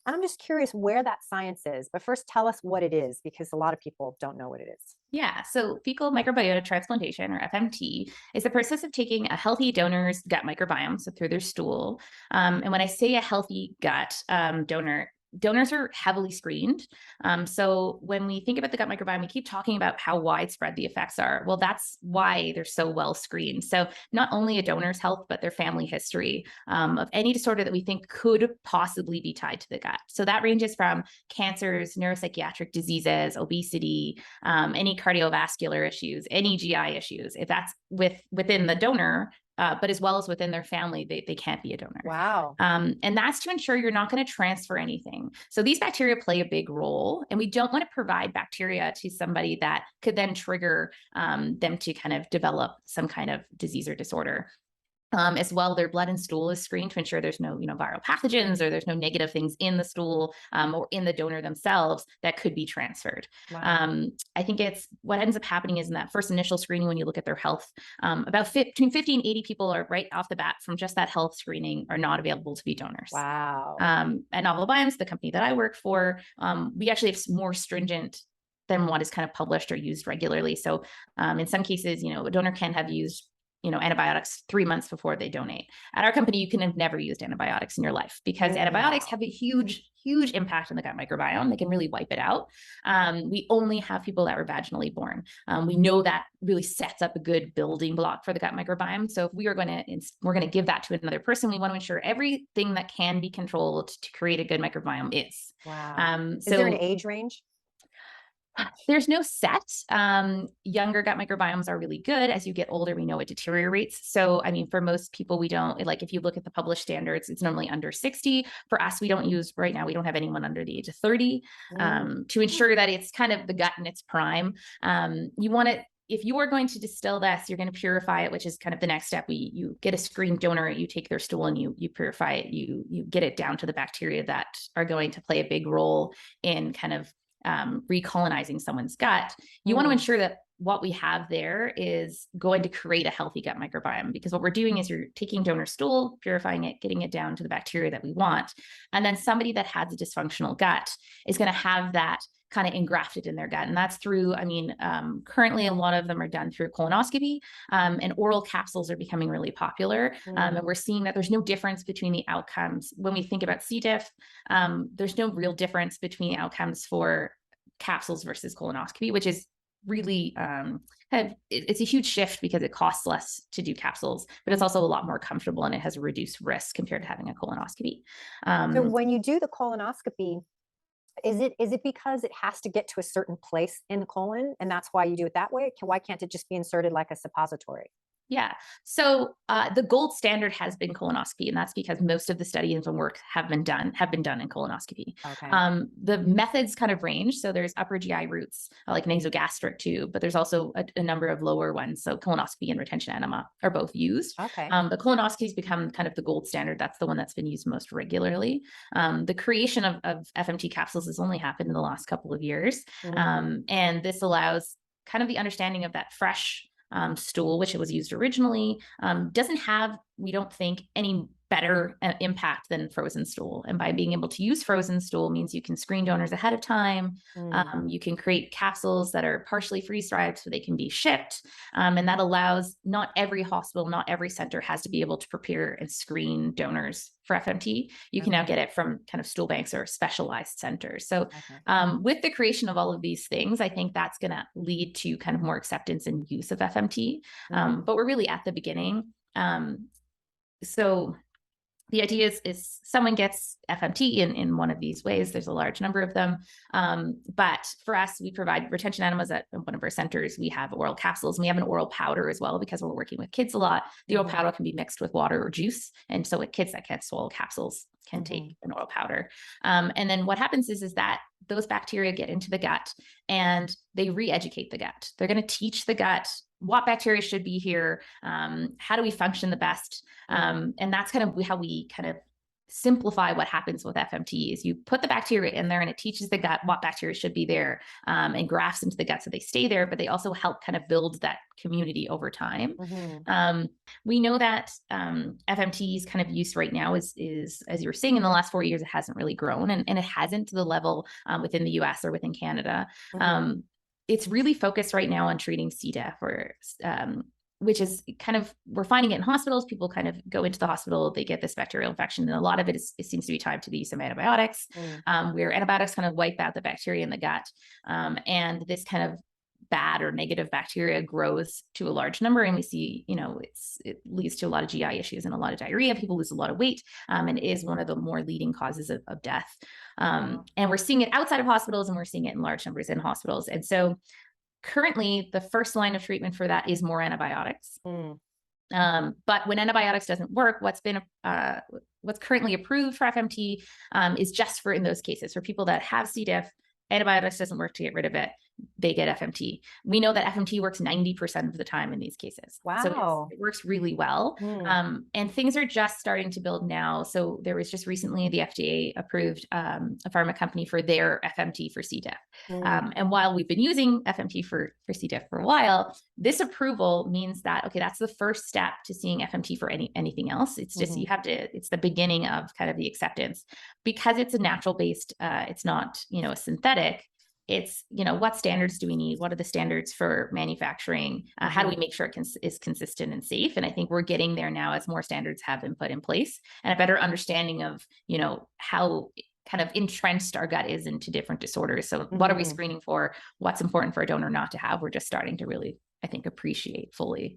And I'm just curious where that science is. But first, tell us what it is, because a lot of people don't know what it is. Yeah, so fecal microbiota transplantation, or FMT, is the process of taking a healthy donor's gut microbiome, so through their stool. And when I say a healthy gut donor, donors are heavily screened. So when we think about the gut microbiome, we keep talking about how widespread the effects are. Well, that's why they're so well screened. So not only a donor's health, but their family history of any disorder that we think could possibly be tied to the gut. So that ranges from cancers, neuropsychiatric diseases, obesity, any cardiovascular issues, any GI issues. If that's within the donor, but as well as within their family, they can't be a donor. Wow. And that's to ensure you're not going to transfer anything. So these bacteria play a big role, and we don't want to provide bacteria to somebody that could then trigger them to kind of develop some kind of disease or disorder. As well, their blood and stool is screened to ensure there's no, viral pathogens or there's no negative things in the stool or in the donor themselves that could be transferred. Wow. I think it's what ends up happening is in that first initial screening, when you look at their health, about between 50 and 80 people are right off the bat from just that health screening are not available to be donors. Wow. At Novel Biomes, the company that I work for, we actually have more stringent than what is kind of published or used regularly. So in some cases, a donor can have used antibiotics 3 months before they donate. At our company, you can have never used antibiotics in your life because antibiotics have a huge, huge impact on the gut microbiome. They can really wipe it out. We only have people that were vaginally born. We know that really sets up a good building block for the gut microbiome. So if we're going to give that to another person, we want to ensure everything that can be controlled to create a good microbiome is. Wow. Is there an age range? There's no set. Younger gut microbiomes are really good. As you get older, we know it deteriorates. So, I mean, for most people, we don't, like, if you look at the published standards, it's normally under 60. For us, we don't use, right now, we don't have anyone under the age of 30 to ensure that it's kind of the gut in its prime. You want to, if you are going to distill this, you're going to purify it, which is kind of the next step. You get a screened donor, you take their stool and you purify it. You get it down to the bacteria that are going to play a big role in kind of recolonizing someone's gut. You want to ensure that what we have there is going to create a healthy gut microbiome, because what we're doing is you're taking donor stool, purifying it, getting it down to the bacteria that we want. And then somebody that has a dysfunctional gut is going to have that kind of engrafted in their gut. And that's through, currently a lot of them are done through colonoscopy, and oral capsules are becoming really popular. And we're seeing that there's no difference between the outcomes. When we think about C. diff, there's no real difference between outcomes for capsules versus colonoscopy, which is really it's a huge shift because it costs less to do capsules, but it's also a lot more comfortable and it has a reduced risk compared to having a colonoscopy. So when you do the colonoscopy, is it because it has to get to a certain place in the colon and that's why you do it that way? Why can't it just be inserted like a suppository? Yeah. So the gold standard has been colonoscopy, and that's because most of the studies and work have been done in colonoscopy. Okay. The methods kind of range. So there's upper GI routes like nasogastric tube, but there's also a number of lower ones. So colonoscopy and retention enema are both used. Okay. But colonoscopy has become kind of the gold standard. That's the one that's been used most regularly. The creation of FMT capsules has only happened in the last couple of years, and this allows kind of the understanding of that fresh stool, which it was used originally, doesn't have, we don't think, any better impact than frozen stool. And by being able to use frozen stool means you can screen donors ahead of time. You can create capsules that are partially freeze-dried so they can be shipped. And that allows, not every hospital, not every center has to be able to prepare and screen donors for FMT. You can now get it from kind of stool banks or specialized centers. So with the creation of all of these things, I think that's going to lead to kind of more acceptance and use of FMT. But we're really at the beginning. So the idea is someone gets FMT in one of these ways. There's a large number of them. But for us, we provide retention enemas at one of our centers. We have oral capsules, and we have an oral powder as well, because we're working with kids a lot. The oral powder can be mixed with water or juice. And so kids that can't swallow capsules can take an oral powder. And then what happens is that those bacteria get into the gut and they re-educate the gut. They're going to teach the gut what bacteria should be here, how do we function the best, and that's kind of how we kind of simplify what happens with FMTs. You put the bacteria in there and it teaches the gut what bacteria should be there, and grafts into the gut so they stay there, but they also help kind of build that community over time. We know that FMT's kind of use right now is, as you were saying, in the last 4 years, it hasn't really grown, and it hasn't to the level within the US or within Canada. It's really focused right now on treating C. diff, or which is kind of, we're finding it in hospitals. People kind of go into the hospital, they get this bacterial infection, and a lot of it seems to be tied to the use of antibiotics, where antibiotics kind of wipe out the bacteria in the gut. And this kind of bad or negative bacteria grows to a large number. And we see, it leads to a lot of GI issues and a lot of diarrhea. People lose a lot of weight, and is one of the more leading causes of death. And we're seeing it outside of hospitals, and we're seeing it in large numbers in hospitals. And so currently, the first line of treatment for that is more antibiotics. But when antibiotics doesn't work, what's currently approved for FMT is just for in those cases, for people that have C. diff, antibiotics doesn't work to get rid of it, they get FMT. We know that FMT works 90% of the time in these cases. Wow. So it works really well. And things are just starting to build now. So there was just recently the FDA approved a pharma company for their FMT for C. diff. And while we've been using FMT for C. diff for a while, this approval means that, okay, that's the first step to seeing FMT for anything else. It's just, it's the beginning of kind of the acceptance, because it's a natural based, it's not, a synthetic. It's, what standards do we need? What are the standards for manufacturing? How do we make sure it is consistent and safe? And I think we're getting there now as more standards have been put in place, and a better understanding of, how kind of entrenched our gut is into different disorders. So what are we screening for? What's important for a donor not to have? We're just starting to really, I think, appreciate fully.